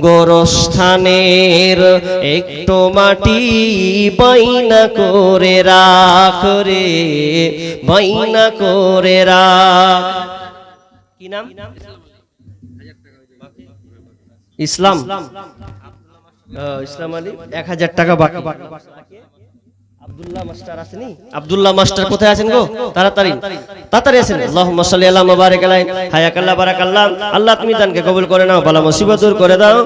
গোরস্থানের একটু মাটি বাইনা করে রাখ রে, বাইনা করে রাখ। কি নাম? ইসলাম। ইসলাম আলী। 1000 টাকা বাকি। আব্দুল্লাহ মাস্টার আসেনি? আব্দুল্লাহ মাস্টার কোথায় আছেন গো? তাড়াতাড়ি তাড়াতাড়ি আসেন। আল্লাহুম্মা সাল্লি আলা মুবারিক আলাইহি হায়াকাল্লাহ বারাকাল্লাহ। আল্লাহ তুমি দানকে কবুল করে নাও, বালা মুসিবত দূর করে দাও,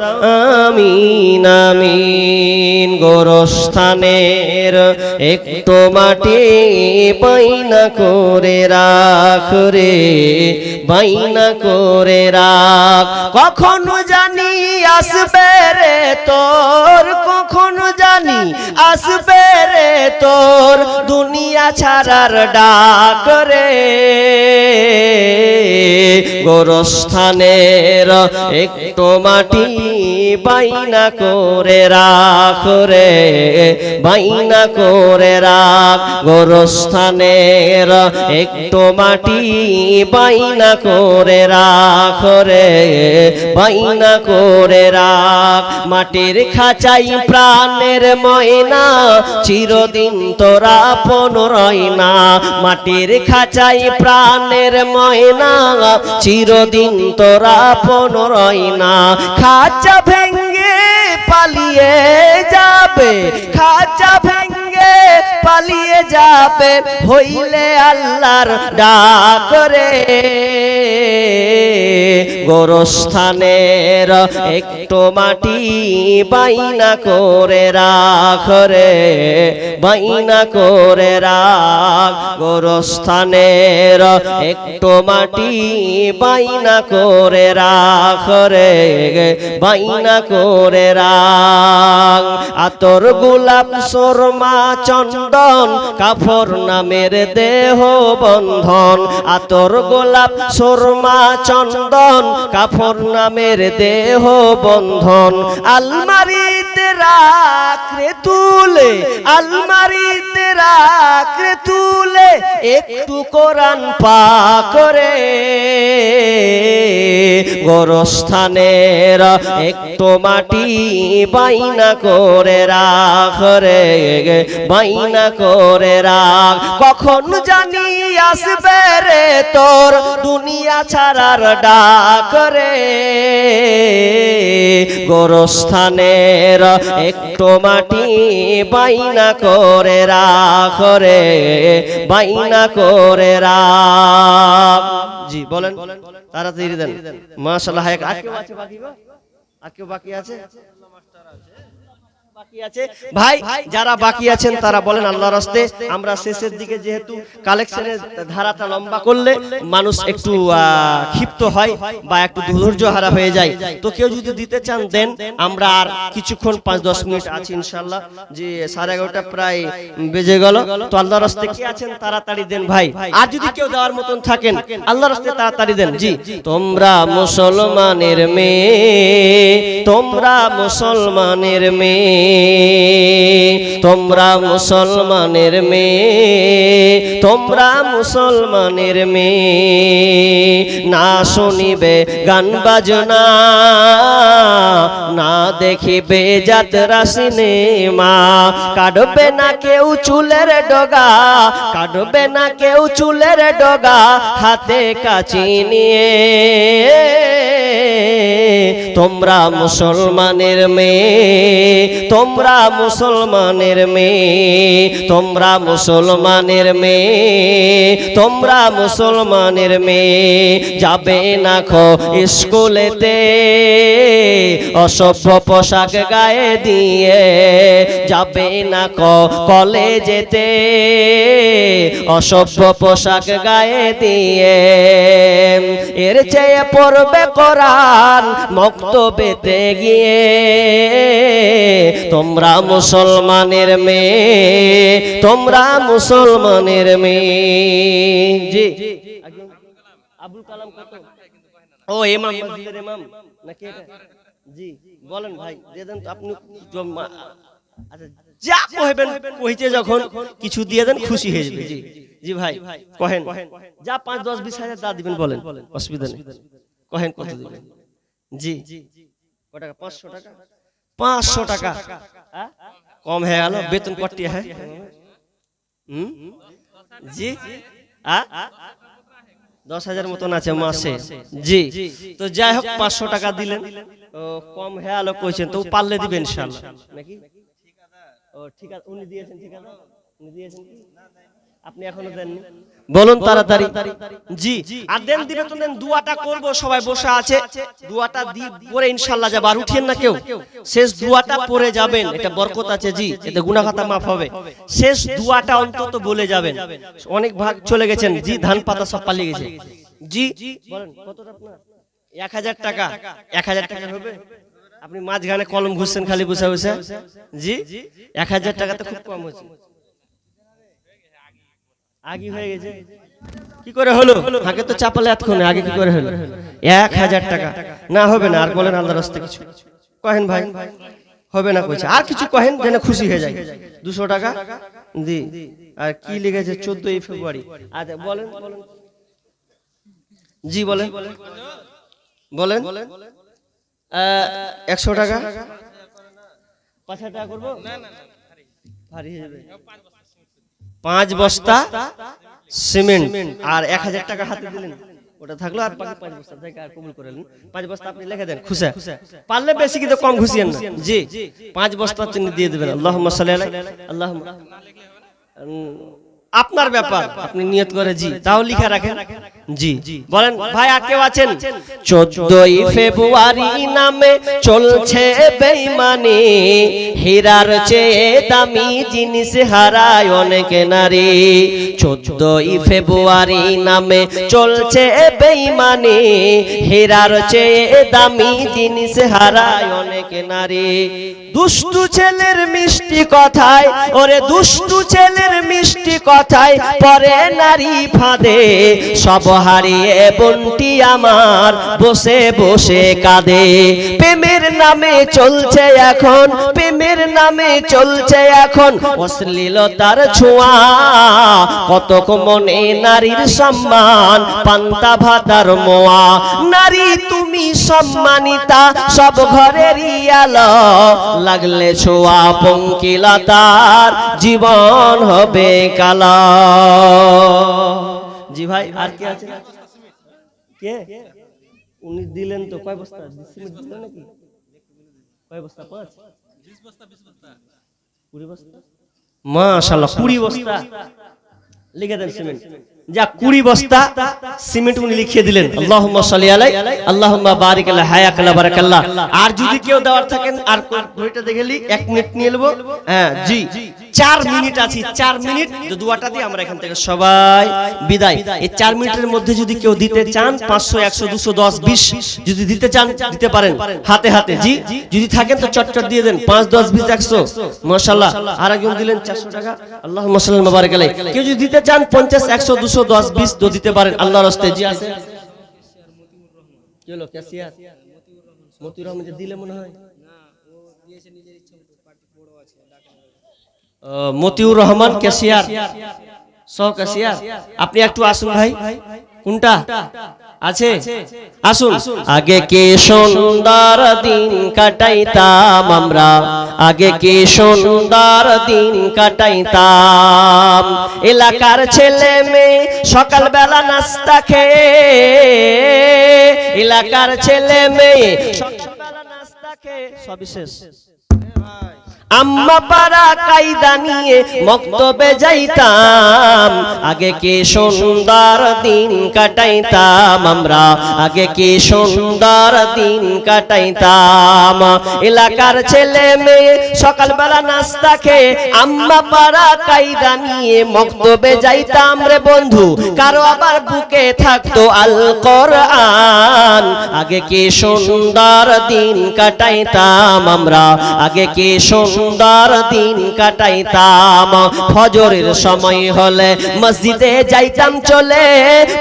আমিন আমিন। গোরস্থানের একটু মাটি বাইনা করে রাখ রে, বাইনা করে রাখ। কখনো জানি আসবে রে তোর, কখনো জানি আসবে রে তোর দুনিয়া ছাড়ার ডাক রে। গোরস্থানের একটু মাটি বাইনা করে রাখ রে, বাইনা করে রাখ। গোরস্থানের একটু মাটি বাইনা করে রাখ রে, বাইনা করে রাখ। মাটির খাঁচাই প্রাণের ময়না, চিরদিন তোরা আপন রয় না। মাটির খাঁচাই প্রাণের ময়না, চিরদিন তোরা আপন রয় না। খাঁচা ভেঙ্গে পালিয়ে যাবে, খাঁচা ভেঙ্গে পালিয়ে যাবে, হইলে আল্লাহর ডাক রে। গোরস্থানের একটু মাটি বাইনা করে রাখ রে, বাইনা করে রাখ। গোরস্থানের একটু মাটি বাইনা করে রাখ রে, বাইনা করে রাখ। আতর গোলাপ সুরমা চন্দন কাফর নামের দেহ বন্ধন, আতর গোলাপ সুরমা চন্দন কাফর নামের দেহ বন্ধন। আলমারিতে রাখ রে তুলে, আলমারিতে রাখ রে তুলে, একটু কোরআন পাক রে। গোরস্থানের একটু মাটি বাইনা করে রাখ রে, বাইনা করে রাখ। কখন জানি আসবে রে তোর দুনিয়া ছাড়ার ডাক রে। গোরস্থানের একটু মাটি বাইনা করে রাখ রে, বাইনা করে রাখ। জি বলেন, তাড়াতাড়ি দেন। মাশাআল্লাহ। আর কেউ আছে বাকি গো? আর কেউ বাকি আছে? ভাই যারা বাকি আছেন তারা বলেন আল্লাহর রাস্তে। আমরা শেষের দিকে যেহেতু কালেকশনের ধারাটা লম্বা করলে মানুষ একটু ক্ষিপ্ত হয় বা একটু ধৈর্য হারা হয়ে যায়, তো কেউ যদি দিতে চান দেন। আমরা আর কিছুক্ষণ 5-10 মিনিট আছি ইনশাআল্লাহ। যে 11:30 প্রায় বেজে গেল, তো আল্লাহর রাস্তে কি আছেন তাড়াতাড়ি দেন ভাই। আর যদি কেউ দেওয়ার মতন থাকেন আল্লাহর রাস্তে তাড়াতাড়ি দেন। জি তোমরা মুসলমানের মেয়ে, তোমরা মুসলমানের মেয়ে, তোমরা মুসলমানের মেয়ে, তোমরা মুসলমানের মেয়ে। না শুনিবে গান বাজনা, না দেখিবে যাত্রা সিনেমা। কাটবে না কেউ চুলের ডগা, কাটবে না কেউ চুলের ডগা, হাতে কাঁচি নিয়ে। তোমরা মুসলমানের মেয়ে, তোমরা মুসলমানের মেয়ে, তোমরা মুসলমানের মেয়ে, তোমরা মুসলমানের মেয়ে। যাবে না খো স্কুলেতে অসভ্য পোশাক গায়ে দিয়ে, যাবে না খো কলেজেতে অসভ্য পোশাক গায়ে দিয়ে। এর চেয়ে পড়বে কোরআন মক্তবেতে গিয়ে। তোমরা মুসলমানের মেয়ে, তোমরা মুসলমানের মেয়ে। জি আবুল কালাম কত? ও ইমাম, মসজিদের ইমাম নাকি এটা? জি বলেন ভাই, দিয়ে দেন তো আপনি। আচ্ছা যা কইবেন কইতে যখন কিছু দিয়ে দেন খুশি হয়ে যাবে। জি জি ভাই কহেন, যা 5-10-20 হাজার যা দিবেন বলেন, অসুবিধা নেই। কহেন কত দিবেন? জি কত টাকা? 500 টাকা। 500 টাকা কম হয়ে গেল। বেতন কটি है? জি 10,000 মতন আছে মাসে। জি, তো যাই হোক 500 টাকা দিলেন, কম হয়ে গেল কইছেন, তো পারলে দিবেন ইনশাআল্লাহ নাকি? ও ঠিক আছে, উনি দিয়েছেন ঠিকানা? উনি দিয়েছেন কি? আপনি এখনো দেননি? বলুন তাড়াতাড়ি। জি, আর দেন, দিবে তো দেন। দুয়াটা করব, সবাই বসে আছে, দুয়াটা দি পরে ইনশাআল্লাহ যাব। আর উঠিয়েন না কেউ, শেষ দুয়াটা পড়ে যাবেন, এটা বরকত আছে। জি, এতে গুনাহ খাতা maaf হবে। শেষ দুয়াটা অন্তত বলে যাবেন। অনেক ভাগ চলে গেছেন জি, ধান পাতা সব পালিয়ে গেছে। জি বলেন কতটা আপনার? 1000 টাকা। 1000 টাকা হবে? আপনি মাঝখানে কলম ঘুষছেন খালি বসে বসে। জি 1000 টাকা তো খুব কম হচ্ছে। আগে হয়ে গেছে কি করে হলো? আগে তো চাপালে এতক্ষণে, আগে কি করে হলো? 1000 টাকা না হবে না। আর বলেন আল্লাহর রাস্তে কিছু কহেন ভাই, হবে না কইছে। আর কিছু কহেন যেন খুশি হয়ে যায়। 200 টাকা জি। আর কি লিখেছে? 14 ফেব্রুয়ারি। আচ্ছা বলেন বলেন জি বলেন বলেন। 100 টাকা। 5 টাকা করবো? না না ভারী হয়ে যাবে। 5 বস্তা সিমেন্ট আর 1000 টাকা হাতে দিলেন, ওটা থাকলো। আর বাকি 5 বস্তা থেকে আর কবুল করে নিন। 5 বস্তা আপনি লিখে দেন, খুশি পারলে বেশি কিন্তু কম খুশিয়েন না। জি 5 বস্তা চিনি দিয়ে দিবেন। আল্লাহুম্মা সাল্লি আলাইহি আল্লাহুম্মা। আপনার ব্যাপার, আপনি নিয়ত করে জি তাও লিখে রাখেন। জি বলেন ভাই, আর কেউ আছেন? 14 ফেব্রুয়ারি নামে চলছে বেঈমানি, হীরার চেয়ে দামি জিনিস হারায় অনেক নারী। 14 ফেব্রুয়ারি নামে চলছে বেঈমানি, হীরার চেয়ে দামি জিনিস হারায় অনেক নারী। দুষ্টু ছেলের মিষ্টি কথায়, ওরে দুষ্টু ছেলের মিষ্টি কথায় পরে নারী ফাঁদে, সব হারিয়ে বোনটি আমার বসে বসে কাঁদে। প্রেমের নামে চলছে এখন, প্রেমের নামে চলছে এখন অশ্লীলতার ছোঁয়া, কতক মনে নারীর সম্মান পান্তা ভাতার মোয়া। নারী তুমি সম্মানিতা, সব ঘরেরই আলো, লাগলে ছোঁয়া পঙ্কিলতার জীবন হবে কালা। জি ভাই, আর কি আছে? কে উনি দিলেন তো? কয় বস্তা সিমেন্ট দিলেন নাকি? কয় বস্তা? 5 20 বস্তা 20 বস্তা 20 বস্তা মাশাআল্লাহ 20 বস্তা লিখে দেন সিমেন্ট। যা 20 বস্তা সিমেন্ট উনি লিখিয়ে দিলেন। আল্লাহুম্মা সাল্লি আলাইহি আল্লাহুম্মা বারিক আলা হায়াকাল্লাহ বারাকাল্লাহ। আর যদি কেউ দেওয়ার থাকেন, আর ঘড়িটা দেখেলি 1 মিনিট নিয়ে নেব। হ্যাঁ জি 4 মিনিট আছে, 4 মিনিট তো দুয়াটা দিয়ে আমরা এখান থেকে সবাই বিদায়। এই 4 মিনিটের মধ্যে যদি কেউ দিতে চান 500 100 200 10 20 যদি দিতে চান দিতে পারেন হাতে হাতে। জি যদি থাকেন তো চটচট দিয়ে দেন 5 10 20 100 মাশাআল্লাহ। আর একজন দিলেন 400 টাকা। আল্লাহুম্মা সাল্লি মুবারাক আলাইহি। কেউ যদি দিতে চান 50 100 200 10 20 তো দিতে পারেন আল্লাহর রাস্তে। জি আছে কি হলো? ক্যাশিয়ার মতিউর রহমান যে দিলে মনে হয় না, ও দিয়েছে নিজের ইচ্ছা মতো, পার্টি বড় আছে ডাকা। মতিউর রহমান ক্যাশিয়ার, সহ ক্যাশিয়ার। আপনি একটু আসুন ভাই। কোনটা আছে? আসুন। আগে কি সুন্দর দিন কাটাইতাম আমরা, আগে কি সুন্দর দিন কাটাইতাম। এলাকার ছেলে মেয়ে সকালবেলা নাস্তা খেয়ে, এলাকার ছেলে মেয়ে সকালবেলা নাস্তা খেয়ে সবিশেষ আম্মা পাড়া কায়দা নিয়ে মক্তবে যাইতাম। আগে কি সুন্দর দিন কাটাইতাম আমরা, আগে কি সুন্দর দিন কাটাইতাম। এলাকার ছেলে মেয়ে সকালবেলা নাস্তা খেয়ে আম্মা পাড়া কায়দা নিয়ে মক্তবে যাইতাম রে বন্ধু। কারো আবার বুকে থাকতো আল কোরআন। আগে কি সুন্দর দিন কাটাইতাম আমরা, আগে কি সুন্দর দিন কাটাইতাম। ফজরের সময় হলে মসজিদে যাইতাম চলে,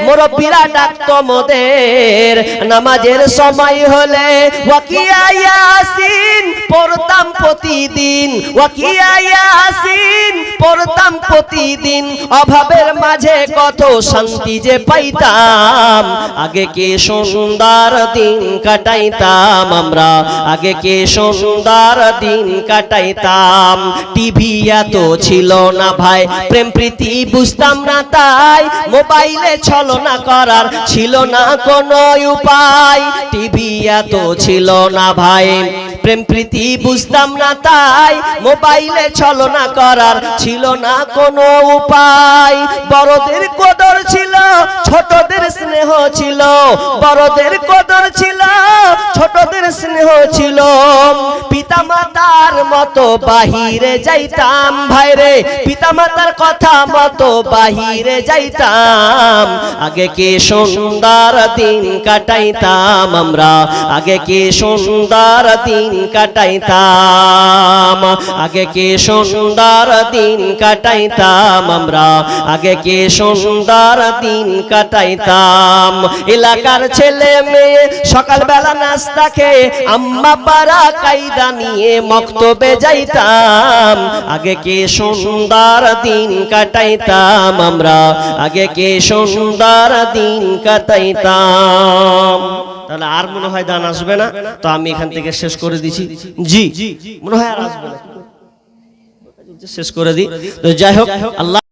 মুরব্বিরা ডাকতো মোদের। নামাজের সময় হলে ওয়াকিয়া ইয়াসিন পড়তাম প্রতিদিন, ওয়াকিয়া ইয়াসিন পড়তাম প্রতিদিন, অভাবের মাঝে কত শান্তি যে পাইতাম। আগে কি সুন্দর দিন কাটাইতাম আমরা, আগে কি সুন্দর দিন কাটাইতাম। টিভি এত ছিল না ভাই, প্রেম প্রীতি বুঝতাম না তাই, মোবাইলে ছলনা করার ছিল না কোনো উপায়। টিভি এত ছিল না ভাই, প্রেম প্রীতি বুঝতাম না তাই, মোবাইলে ছলনা করার ছিল না কোনো উপায়। বড়দের কদর ছিল, ছোটদের স্নেহ ছিল, বড়দের কদর ছিল, ছোটদের স্নেহ ছিল। পিতামাতার মতো বাহিরে যাইতাম ভাইরে, পিতামাতার কথা মতো বাহিরে যাইতাম। আগে কি সুন্দর দিন কাটাইতাম আমরা, আগে কি সুন্দর দিন কাটাইতাম, আগে কি সুন্দর দিন কাটাইতাম আমরা, আগে কি সুন্দর দিন কাটাইতাম। এলাকার ছেলে মেয়ে সকালবেলা নাস্তা খেয়ে আম্মা পাড়া কায়দা নিয়ে মক্তবে যাইতাম। আগে কি সুন্দর দিন কাটাইতাম আমরা, আগে কি সুন্দর দিন কাটাইতাম। তাহলে আর মনে হয় দান আসবে না, তো আমি এখান থেকে শেষ করে দিছি। জি মনে হয় আর আসবে না, শেষ করে দিই। তো যাই হোক, আল্লাহ